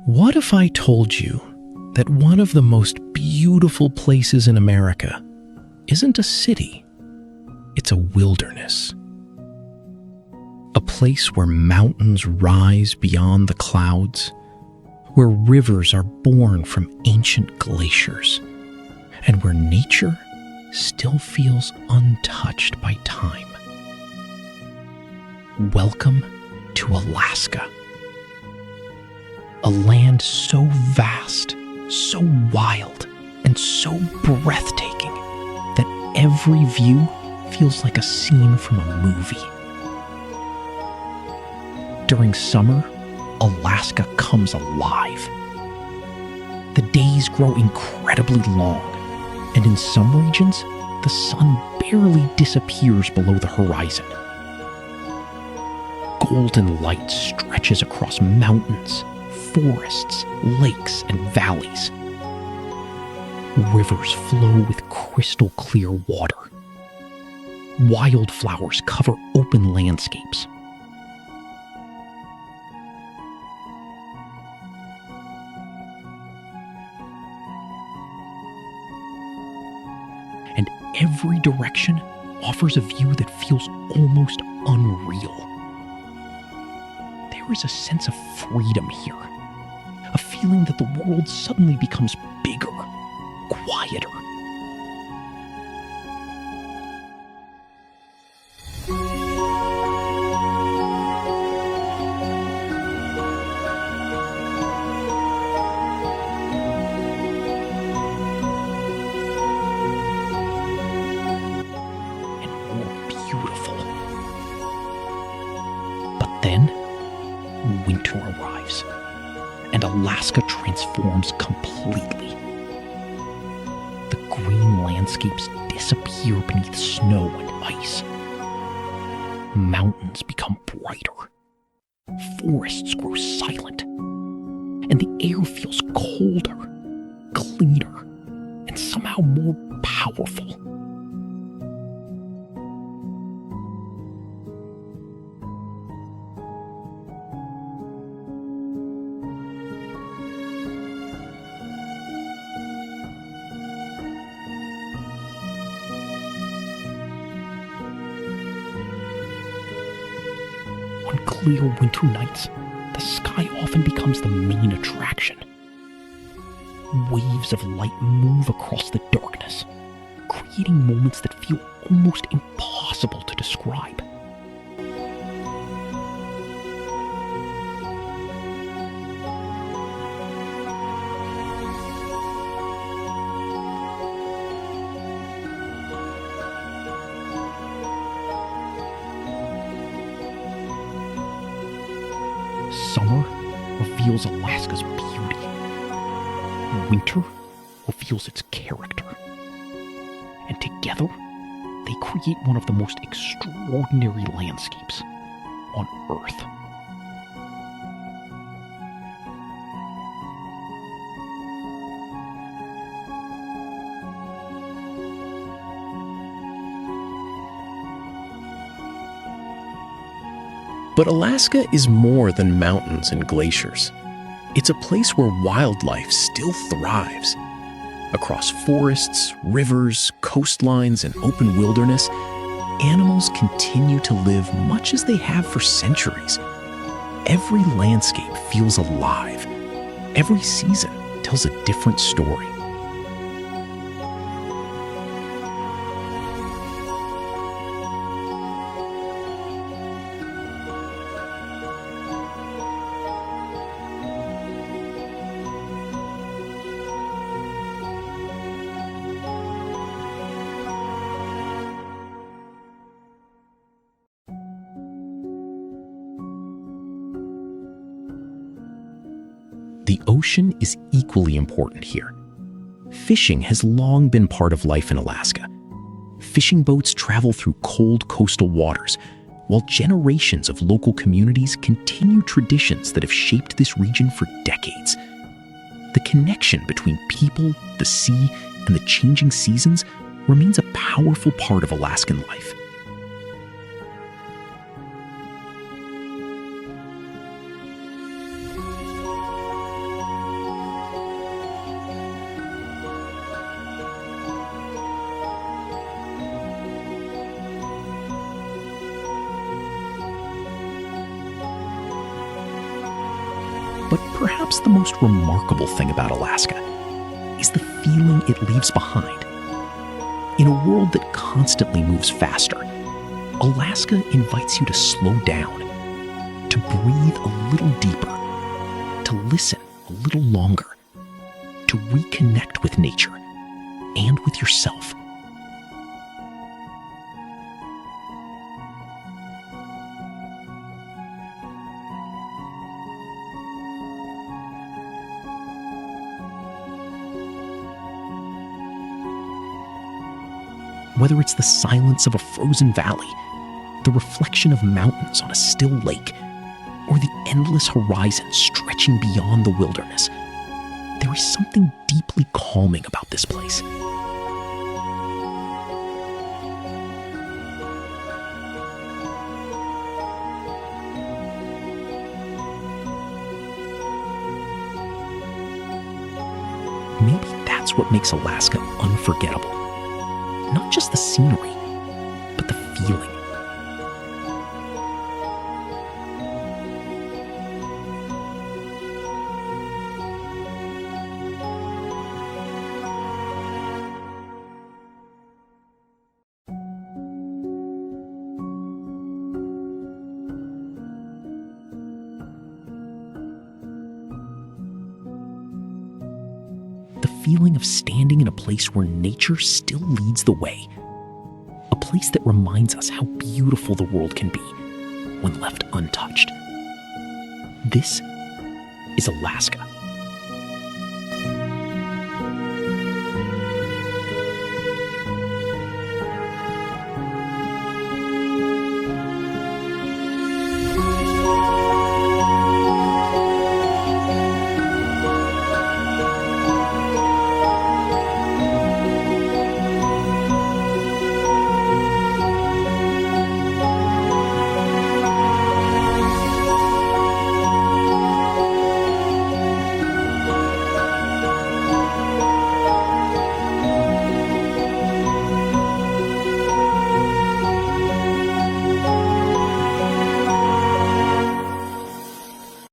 What if I told you that one of the most beautiful places in America isn't a city, it's a wilderness? A place where mountains rise beyond the clouds, where rivers are born from ancient glaciers, and where nature still feels untouched by time. Welcome to Alaska. A land so vast, so wild, and so breathtaking that every view feels like a scene from a movie. During summer, Alaska comes alive. The days grow incredibly long, and in some regions, the sun barely disappears below the horizon. Golden light stretches across mountains, forests, lakes, and valleys. Rivers flow with crystal clear water. Wildflowers cover open landscapes. And every direction offers a view that feels almost unreal. There is a sense of freedom here. A feeling that the world suddenly becomes bigger, quieter. And more beautiful. But then, winter arrives, and Alaska transforms completely. The green landscapes disappear beneath snow and ice. Mountains become brighter. Forests grow silent. And the air feels colder, cleaner, and somehow more powerful. On clear winter nights, the sky often becomes the main attraction. Waves of light move across the darkness, creating moments that feel almost impossible to describe. Summer reveals Alaska's beauty. Winter reveals its character. And together, they create one of the most extraordinary landscapes on Earth. But Alaska is more than mountains and glaciers. It's a place where wildlife still thrives. Across forests, rivers, coastlines, and open wilderness, animals continue to live much as they have for centuries. Every landscape feels alive. Every season tells a different story. The ocean is equally important here. Fishing has long been part of life in Alaska. Fishing boats travel through cold coastal waters, while generations of local communities continue traditions that have shaped this region for decades. The connection between people, the sea, and the changing seasons remains a powerful part of Alaskan life. But perhaps the most remarkable thing about Alaska is the feeling it leaves behind. In a world that constantly moves faster, Alaska invites you to slow down, to breathe a little deeper, to listen a little longer, to reconnect with nature and with yourself. Whether it's the silence of a frozen valley, the reflection of mountains on a still lake, or the endless horizon stretching beyond the wilderness, there is something deeply calming about this place. Maybe that's what makes Alaska unforgettable. Not just the scenery, but the feeling. The feeling of standing in a place where nature still leads the way. A place that reminds us how beautiful the world can be when left untouched. This is Alaska.